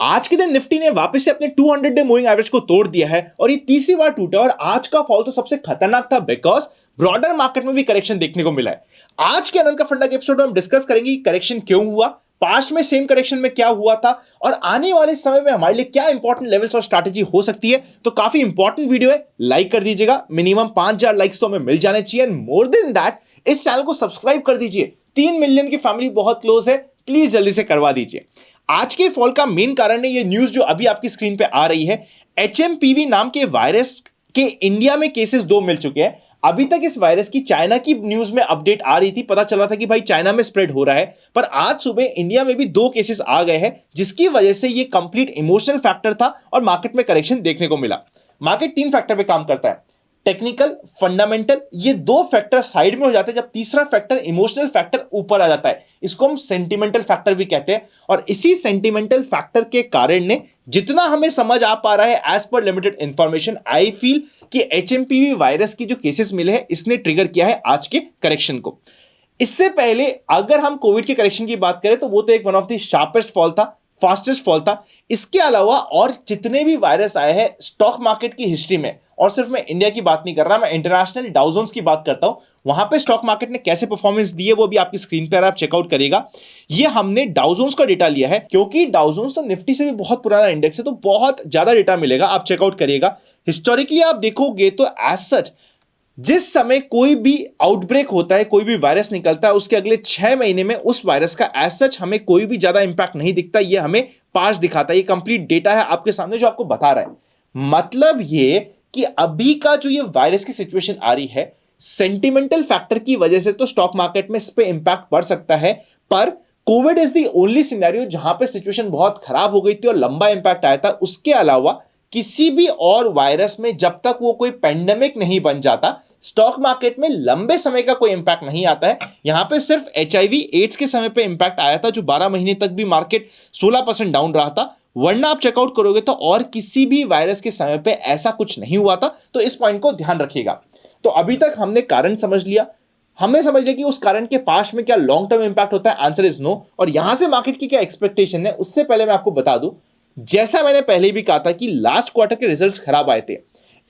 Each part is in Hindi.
आज के दिन निफ्टी ने वापस से अपने 200 डे मूविंग एवरेज को तोड़ दिया है और ये तीसरी बार टूटा और आज का फॉल तो सबसे खतरनाक था बिकॉज ब्रॉडर मार्केट में भी करेक्शन देखने को मिला है। आज के आनंद का फंडा के एपिसोड में हम डिस्कस करेंगे कि करेक्शन क्यों हुआ, पास्ट में सेम करेक्शन में क्या हुआ था और आने वाले समय में हमारे लिए क्या इंपॉर्टेंट लेवल्स और स्ट्रैटेजी हो सकती है। तो काफी इंपॉर्टेंट वीडियो है, लाइक कर दीजिएगा। मिनिमम 5000 लाइक्स तो हमें मिल जाने चाहिए एंड मोर देन दैट इस चैनल को सब्सक्राइब कर दीजिए। 3 मिलियन की फैमिली बहुत क्लोज है, प्लीज जल्दी से करवा दीजिए। आज के फॉल का मेन कारण है ये न्यूज जो अभी आपकी स्क्रीन पे आ रही है। एचएमपीवी नाम के वायरस के इंडिया में केसेस 2 मिल चुके हैं। अभी तक इस वायरस की चाइना की न्यूज में अपडेट आ रही थी, पता चल रहा था कि भाई चाइना में स्प्रेड हो रहा है, पर आज सुबह इंडिया में भी 2 केसेस आ गए हैं जिसकी वजह से ये कंप्लीट इमोशनल फैक्टर था और मार्केट में करेक्शन देखने को मिला। मार्केट 3 फैक्टर पे काम करता है, टेक्निकल, फंडामेंटल। ये 2 फैक्टर साइड में हो जाते हैं जब तीसरा फैक्टर इमोशनल फैक्टर ऊपर आ जाता है। इसको हम सेंटिमेंटल फैक्टर भी कहते हैं और इसी सेंटिमेंटल फैक्टर के कारण ने जितना हमें समझ आ पा रहा है as per limited information, I feel कि एचएमपीवी वायरस की जो केसेस मिले हैं इसने ट्रिगर किया है आज के करेक्शन को। इससे पहले अगर हम कोविड के करेक्शन की बात करें तो वो तो एक one of the sharpest fall था, फास्टेस्ट फॉल था। इसके अलावा और जितने भी वायरस आए हैं स्टॉक मार्केट की हिस्ट्री में, और सिर्फ मैं इंडिया की बात नहीं कर रहा, मैं इंटरनेशनल डाउ जोन्स की बात करता हूं, वहां पे स्टॉक मार्केट ने कैसे परफॉर्मेंस दी है वो भी आपकी स्क्रीन पर आप चेकआउट करिएगा। ये हमने डाउ जोन्स का डेटा लिया है क्योंकि डाउ जोन्स तो निफ्टी से भी बहुत पुराना इंडेक्स है, तो बहुत ज्यादा डेटा मिलेगा, आप चेकआउट करिएगा। हिस्टोरिकली आप देखोगे तो एज सच जिस समय कोई भी आउटब्रेक होता है, कोई भी वायरस निकलता है, उसके अगले 6 महीने में उस वायरस का एज सच हमें कोई भी ज्यादा इंपैक्ट नहीं दिखता। ये हमें पास दिखाता है, ये कंप्लीट डेटा है आपके सामने जो आपको बता रहा है। मतलब ये कि अभी का जो ये वायरस की सिचुएशन आ रही है, सेंटिमेंटल फैक्टर की वजह से तो स्टॉक मार्केट में इस पे इंपैक्ट पड़ सकता है, पर Covid is the only scenario जहां पे सिचुएशन बहुत खराब हो गई थी और लंबा इंपैक्ट आया था। उसके अलावा किसी भी और वायरस में जब तक वो कोई पेंडेमिक नहीं बन जाता, स्टॉक मार्केट में लंबे समय का कोई इंपैक्ट नहीं आता है। यहां पे सिर्फ एचआईवी एड्स के समय पे इंपैक्ट आया था जो 12 महीने तक भी मार्केट 16% डाउन रहा था, वरना आप चेकआउट करोगे तो और किसी भी वायरस के समय पे ऐसा कुछ नहीं हुआ था। तो इस पॉइंट को ध्यान रखिएगा। तो अभी तक हमने कारण समझ लिया, हमने समझ लिया कि उस कारण के पास में क्या लॉन्ग टर्म इंपैक्ट होता है, आंसर इज नो। और यहां से मार्केट की क्या एक्सपेक्टेशन है उससे पहले मैं आपको बता दूं, जैसा मैंने पहले भी कहा था कि लास्ट क्वार्टर के रिजल्ट्स खराब आए थे,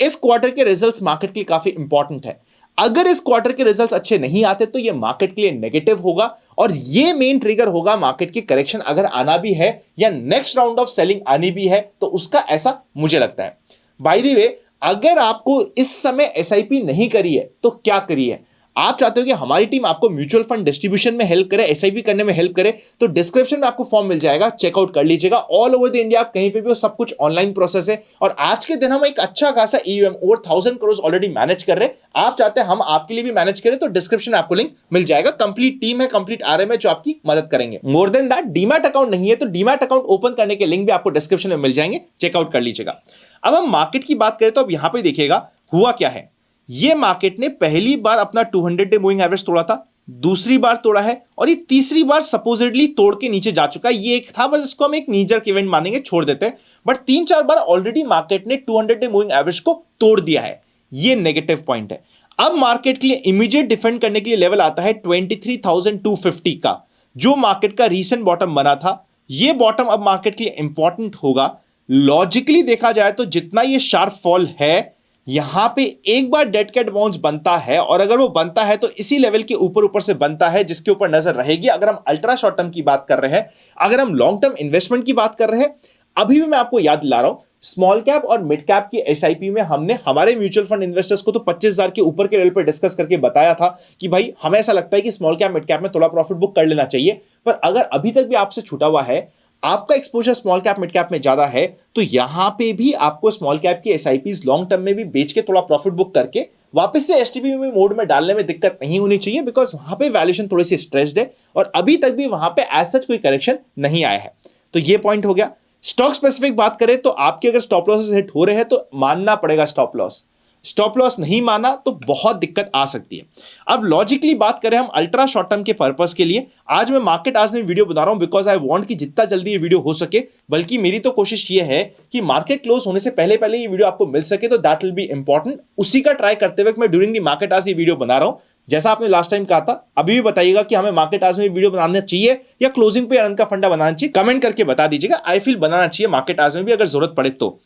इस क्वार्टर के रिजल्ट्स मार्केट के लिए काफी इंपॉर्टेंट है। अगर इस क्वार्टर के रिजल्ट्स अच्छे नहीं आते तो ये मार्केट के लिए नेगेटिव होगा और ये मेन ट्रिगर होगा मार्केट की करेक्शन अगर आना भी है या नेक्स्ट राउंड ऑफ सेलिंग आनी भी है तो उसका, ऐसा मुझे लगता है। बाय द वे, अगर आपको इस समय एसआईपी नहीं करी है तो क्या करिए। आप चाहते हो कि हमारी टीम आपको म्यूचुअल फंड डिस्ट्रीब्यूशन में हेल्प करे, एसआईपी करने में हेल्प करे, तो डिस्क्रिप्शन में आपको फॉर्म मिल जाएगा, चेकआउट कर लीजिएगा। ऑल ओवर द इंडिया आप कहीं पे भी हो, सब कुछ ऑनलाइन प्रोसेस है और आज के दिन हम एक अच्छा खासा ईयूएम ओवर 1000 करोड़ ऑलरेडी मैनेज कर रहे हैं। आप चाहते हैं हम आपके लिए भी मैनेज करें तो डिस्क्रिप्शन में आपको लिंक मिल जाएगा। कंप्लीट टीम है, कंप्लीट आरएम है जो आपकी मदद करेंगे। More than that, demat account नहीं है तो डीमैट अकाउंट ओपन करने के लिंक भी आपको डिस्क्रिप्शन में मिल जाएंगे, चेकआउट कर लीजिएगा। अब हम मार्केट की बात करें तो अब यहां पर देखिएगा हुआ क्या है। ये मार्केट ने पहली बार अपना 200 डे मूविंग एवरेज तोड़ा था, दूसरी बार तोड़ा है और ये तीसरी बार सपोजिटली तोड़ के नीचे जा चुका है। ये एक था, बस इसको हम एक नीजर इवेंट मानेंगे, छोड़ देते हैं। बट 3-4 बार ऑलरेडी मार्केट ने 200 डे मूविंग एवरेज को तोड़ दिया है, ये नेगेटिव पॉइंट है। अब मार्केट के लिए इमीडिएट डिफेंड करने के लिए लेवल आता है 23,250 का, जो मार्केट का रीसेंट बॉटम बना था। ये बॉटम अब मार्केट के लिए इंपॉर्टेंट होगा। लॉजिकली देखा जाए तो जितना ये शार्प फॉल है, यहां पे एक बार डेड कैट बाउंस बनता है और अगर वो बनता है तो इसी लेवल के ऊपर ऊपर से बनता है जिसके ऊपर नजर रहेगी। अगर हम अल्ट्रा शॉर्ट टर्म की बात कर रहे हैं, अगर हम लॉन्ग टर्म इन्वेस्टमेंट की बात कर रहे हैं, अभी भी मैं आपको याद दिला रहा हूं, स्मॉल कैप और मिड कैप की एसआईपी में हमने हमारे म्यूचुअल फंड इन्वेस्टर्स को तो 25,000 के ऊपर के लेवल पर डिस्कस करके बताया था कि भाई हमें ऐसा लगता है कि स्मॉल कैप मिड कैप में थोड़ा प्रॉफिट बुक कर लेना चाहिए। पर अगर अभी तक भी आपसे छूटा हुआ है, आपका exposure small cap mid cap में ज्यादा है, तो यहां पे भी आपको स्मॉल कैप की एसआईपीज लॉन्ग टर्म में भी बेच के थोड़ा प्रॉफिट बुक करके वापस से एसटीपी में मोड में डालने में दिक्कत नहीं होनी चाहिए, बिकॉज वहां पे वैल्यूएशन थोड़ी सी स्ट्रेस्ड है और अभी तक भी वहां पे एज सच कोई करेक्शन नहीं आया है। तो ये पॉइंट हो गया। स्टॉक स्पेसिफिक बात करें तो आपके अगर स्टॉप लॉसेस हिट हो रहे हैं तो मानना पड़ेगा स्टॉप लॉस। स्टॉप लॉस नहीं माना तो बहुत दिक्कत आ सकती है। अब लॉजिकली बात करें हम अल्ट्रा शॉर्ट टर्म के पर्पस के लिए, आज मैं मार्केट आज में वीडियो बना रहा हूं बिकॉज आई वांट कि जितना जल्दी ये वीडियो हो सके, बल्कि मेरी तो कोशिश ये है कि मार्केट क्लोज होने से पहले पहले ये वीडियो आपको मिल सके, तो दैट विल बी इंपॉर्टेंट। उसी का ट्राई करते हुए मैं ड्यूरिंग द मार्केट आज ये वीडियो बना रहा हूं जैसा आपने लास्ट टाइम कहा था, अभी भी बताइएगा कि हमें मार्केट आज में वीडियो बनाना चाहिए या क्लोजिंग पे अनंत का फंडा बनाना चाहिए, कमेंट करके बता दीजिएगा। आई फील बनाना चाहिए मार्केट आज में भी, अगर जरूरत पड़े तो।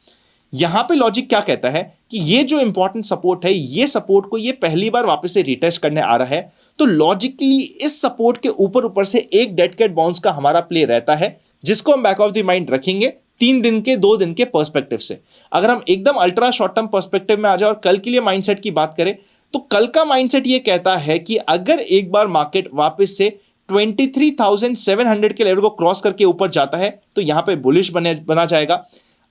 यहां पे लॉजिक क्या कहता है कि ये जो इंपॉर्टेंट सपोर्ट है, ये सपोर्ट को ये पहली बार वापस से रिटेस्ट करने आ रहा है, तो लॉजिकली इस सपोर्ट के ऊपर ऊपर से एक डेड कैट बाउंस का हमारा प्ले रहता है, जिसको हम बैक ऑफ द माइंड रखेंगे 3 दिन के 2 दिन के पर्सपेक्टिव से। अगर हम एकदम अल्ट्रा शॉर्ट टर्म पर्सपेक्टिव में आ जाए और कल के लिए माइंडसेट की बात करें, तो कल का माइंडसेट ये कहता है कि अगर एक बार मार्केट वापस से 23,700 के लेवल को क्रॉस करके ऊपर जाता है तो यहां पे बुलिश बना जाएगा।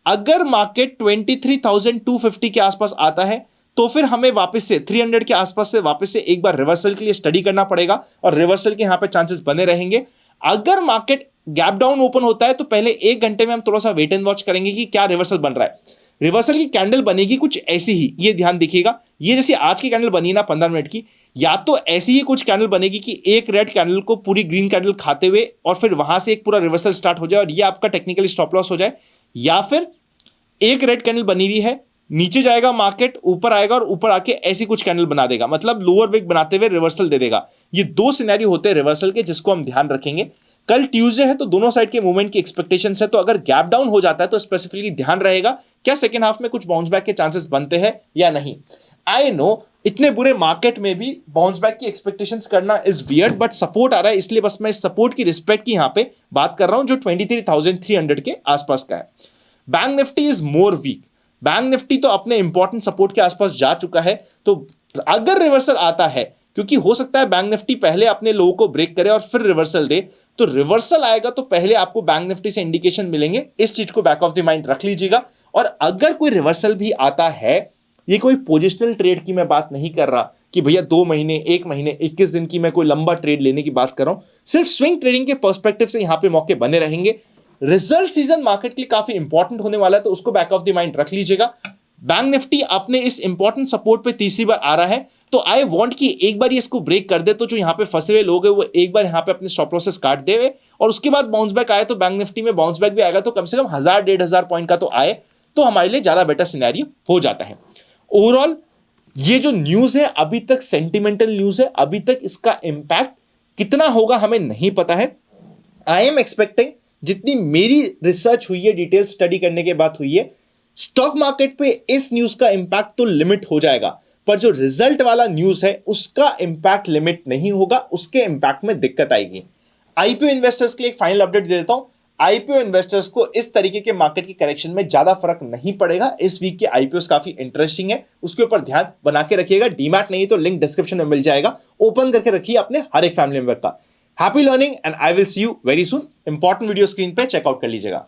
अगर मार्केट 23,250 के आसपास आता है तो फिर हमें वापस से 300 के आसपास से वापस से एक बार रिवर्सल के लिए स्टडी करना पड़ेगा और रिवर्सल के यहां पे चांसेस बने रहेंगे। अगर मार्केट गैप डाउन ओपन होता है तो पहले 1 घंटे में हम थोड़ा सा वेट एंड वॉच करेंगे कि क्या रिवर्सल बन रहा है। रिवर्सल की कैंडल बनेगी कुछ ऐसी ही, ये ध्यान दिखिएगा, ये जैसे आज की कैंडल बनी ना 15 मिनट की, या तो ऐसी ही कुछ कैंडल बनेगी कि एक रेड कैंडल को पूरी ग्रीन कैंडल खाते हुए और फिर वहां से एक पूरा रिवर्सल स्टार्ट हो जाए और ये आपका टेक्निकली स्टॉप लॉस हो जाए, या फिर एक रेड कैंडल बनी हुई है, नीचे जाएगा मार्केट, ऊपर आएगा और ऊपर आके ऐसी कुछ कैंडल बना देगा, मतलब लोअर विक बनाते हुए रिवर्सल दे देगा। ये 2 सिनेरियो होते हैं रिवर्सल के, जिसको हम ध्यान रखेंगे। कल ट्यूसडे है तो दोनों साइड के मूवमेंट की एक्सपेक्टेशंस है, तो अगर गैप डाउन हो जाता है तो स्पेसिफिकली ध्यान रहेगा क्या सेकंड हाफ में कुछ बाउंस बैक के चांसेस बनते हैं या नहीं। आई नो इतने बुरे मार्केट में भी बाउंस बैक की एक्सपेक्टेशंस करना इज वियर्ड, बट सपोर्ट आ रहा है, इसलिए बस मैं इस सपोर्ट की रिस्पेक्ट की यहां पे बात कर रहा हूं जो 23,300 के आसपास का है। Bank Nifty is more weak. Bank Nifty तो अपने इंपॉर्टेंट सपोर्ट के आसपास जा चुका है, तो अगर रिवर्सल आता है, क्योंकि हो सकता है बैंक निफ्टी पहले अपने लो को ब्रेक करे और फिर रिवर्सल दे, तो रिवर्सल आएगा तो पहले आपको बैंक निफ्टी से इंडिकेशन मिलेंगे, इस चीज को बैक ऑफ द माइंड रख लीजिएगा। और अगर कोई रिवर्सल भी आता है, ये कोई पोजिशनल ट्रेड की मैं बात नहीं कर रहा कि भैया 2 महीने 1 महीने 21 दिन की मैं कोई लंबा ट्रेड लेने की बात कर रहा हूं, सिर्फ स्विंग ट्रेडिंग के पर्सपेक्टिव से यहां पे मौके बने रहेंगे। रिजल्ट सीजन मार्केट के लिए काफी इंपॉर्टेंट होने वाला है, तो उसको बैक ऑफ द माइंड रख लीजिएगा। बैंक निफ्टी अपने इस इंपॉर्टेंट सपोर्ट पे तीसरी बार आ रहा है, तो आई वांट कि एक बार ये इसको ब्रेक कर दे, तो जो यहां पे फंसे हुए लोग हैं वो एक बार यहां पे अपने स्टॉप लॉसेस काट दे और उसके बाद बाउंस बैक आए, तो बैंक निफ्टी में बाउंस बैक भी आएगा तो कम से कम 1000-1500 पॉइंट का तो आए, तो हमारे लिए ज्यादा बेटर सिनेरियो हो जाता है। ओवरऑल ये जो न्यूज है अभी तक सेंटिमेंटल न्यूज है, अभी तक इसका इंपैक्ट कितना होगा हमें नहीं पता है। आई एम एक्सपेक्टिंग, जितनी मेरी रिसर्च हुई है, डिटेल स्टडी करने के बाद हुई है, स्टॉक मार्केट पे इस न्यूज का इंपैक्ट तो लिमिट हो जाएगा, पर जो रिजल्ट वाला न्यूज है उसका इंपैक्ट लिमिट नहीं होगा, उसके इंपैक्ट में दिक्कत आएगी। आईपीओ इन्वेस्टर्स के लिए एक फाइनल अपडेट दे देता हूं। आईपीओ इन्वेस्टर्स को इस तरीके के मार्केट की करेक्शन में ज्यादा फर्क नहीं पड़ेगा। इस वीक के आईपीओस काफी इंटरेस्टिंग है, उसके ऊपर ध्यान बना के रखिएगा। डीमैट नहीं तो लिंक डिस्क्रिप्शन में मिल जाएगा, ओपन करके रखिए अपने हर एक फैमिली मेंबर का। Happy learning and I will see you very soon. Important video screen पे चेकआउट कर लीजिएगा।